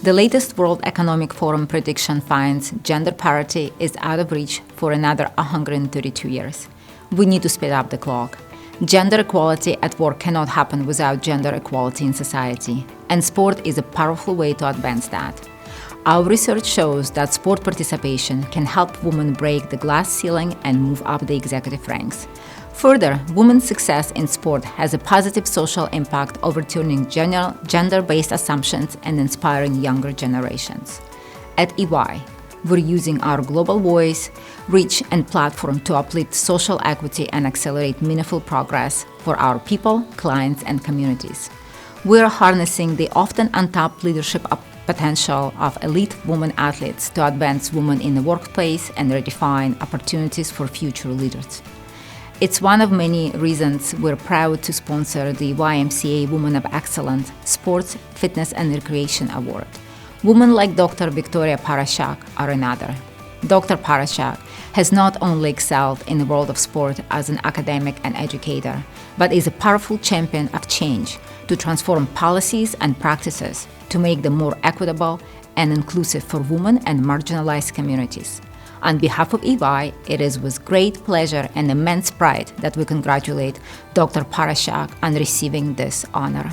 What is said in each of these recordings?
The latest World Economic Forum prediction finds gender parity is out of reach for another 132 years. We need to speed up the clock. Gender equality at work cannot happen without gender equality in society, and sport is a powerful way to advance that. Our research shows that sport participation can help women break the glass ceiling and move up the executive ranks. Further, women's success in sport has a positive social impact, overturning gender-based assumptions and inspiring younger generations. At EY, we're using our global voice, reach, and platform to uplift social equity and accelerate meaningful progress for our people, clients, and communities. We're harnessing the often untapped leadership potential of elite women athletes to advance women in the workplace and redefine opportunities for future leaders. It's one of many reasons we're proud to sponsor the YMCA Women of Excellence Sports, Fitness and Recreation Award. Women like Dr. Victoria Paraschak are another. Dr. Paraschak has not only excelled in the world of sport as an academic and educator, but is a powerful champion of change to transform policies and practices to make them more equitable and inclusive for women and marginalized communities. On behalf of EY, it is with great pleasure and immense pride that we congratulate Dr. Paraschak on receiving this honor.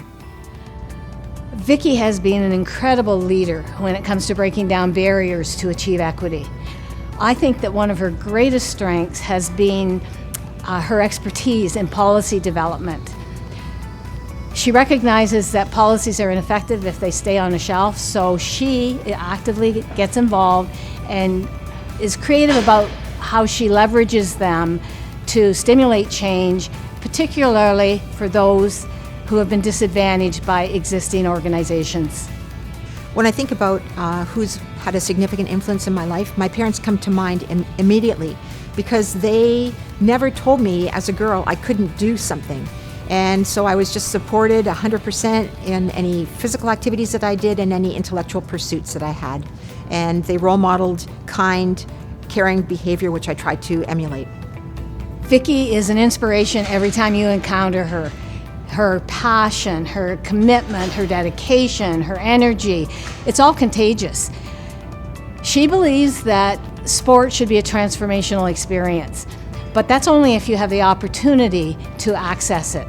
Vicki has been an incredible leader when it comes to breaking down barriers to achieve equity. I think that one of her greatest strengths has been her expertise in policy development. She recognizes that policies are ineffective if they stay on a shelf, so she actively gets involved and is creative about how she leverages them to stimulate change, particularly for those who have been disadvantaged by existing organizations. When I think about who's had a significant influence in my life, my parents come to mind immediately because they never told me as a girl I couldn't do something. And so I was just supported 100% in any physical activities that I did and any intellectual pursuits that I had. And they role modeled kind, caring behavior, which I tried to emulate. Vicki is an inspiration every time you encounter her. Her passion, her commitment, her dedication, her energy, it's all contagious. She believes that sport should be a transformational experience, but that's only if you have the opportunity to access it.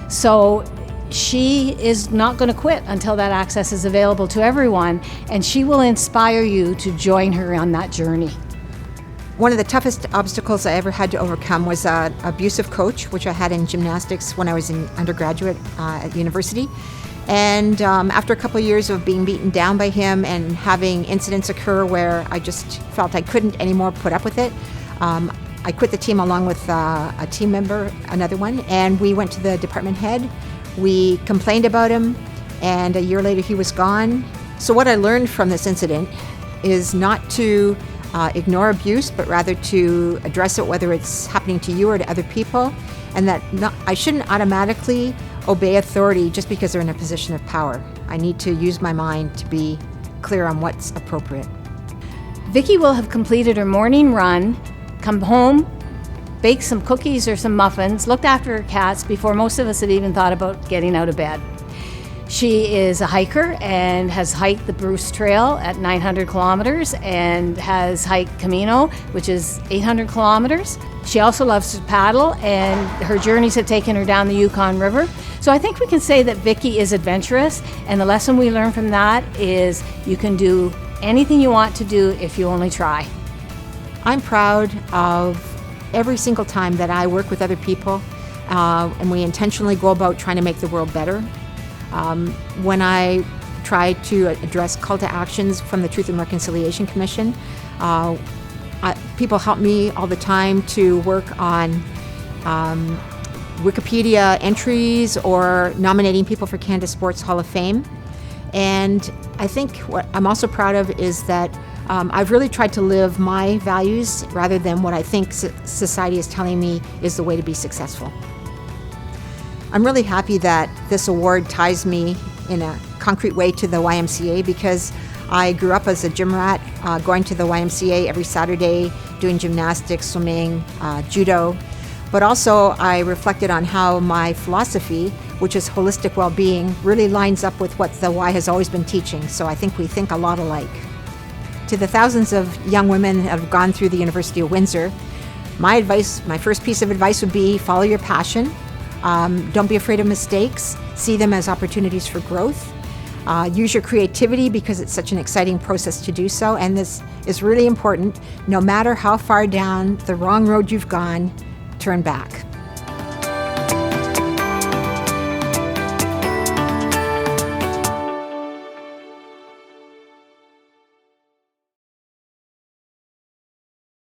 So she is not going to quit until that access is available to everyone, and she will inspire you to join her on that journey. One of the toughest obstacles I ever had to overcome was an abusive coach, which I had in gymnastics when I was in undergraduate at university. And after a couple of years of being beaten down by him and having incidents occur where I just felt I couldn't anymore put up with it, I quit the team along with a team member, another one, and we went to the department head. We complained about him, and a year later he was gone. So what I learned from this incident is not to ignore abuse, but rather to address it, whether it's happening to you or to other people, and that I shouldn't automatically obey authority just because they're in a position of power. I need to use my mind to be clear on what's appropriate. Vicki will have completed her morning run, come home, baked some cookies or some muffins, looked after her cats before most of us had even thought about getting out of bed. She is a hiker and has hiked the Bruce Trail at 900 kilometers and has hiked Camino, which is 800 kilometers. She also loves to paddle, and her journeys have taken her down the Yukon River. So I think we can say that Vicki is adventurous, and the lesson we learn from that is you can do anything you want to do if you only try. I'm proud of every single time that I work with other people and we intentionally go about trying to make the world better. When I try to address call to actions from the Truth and Reconciliation Commission, people help me all the time to work on Wikipedia entries or nominating people for Canada Sports Hall of Fame. And I think what I'm also proud of is that I've really tried to live my values rather than what I think society is telling me is the way to be successful. I'm really happy that this award ties me in a concrete way to the YMCA because I grew up as a gym rat, going to the YMCA every Saturday, doing gymnastics, swimming, judo. But also I reflected on how my philosophy which is holistic well-being, really lines up with what the Y has always been teaching. So I think we think a lot alike. To the thousands of young women that have gone through the University of Windsor, my first piece of advice would be follow your passion. Don't be afraid of mistakes. See them as opportunities for growth. Use your creativity because it's such an exciting process to do so. And this is really important. No matter how far down the wrong road you've gone, turn back.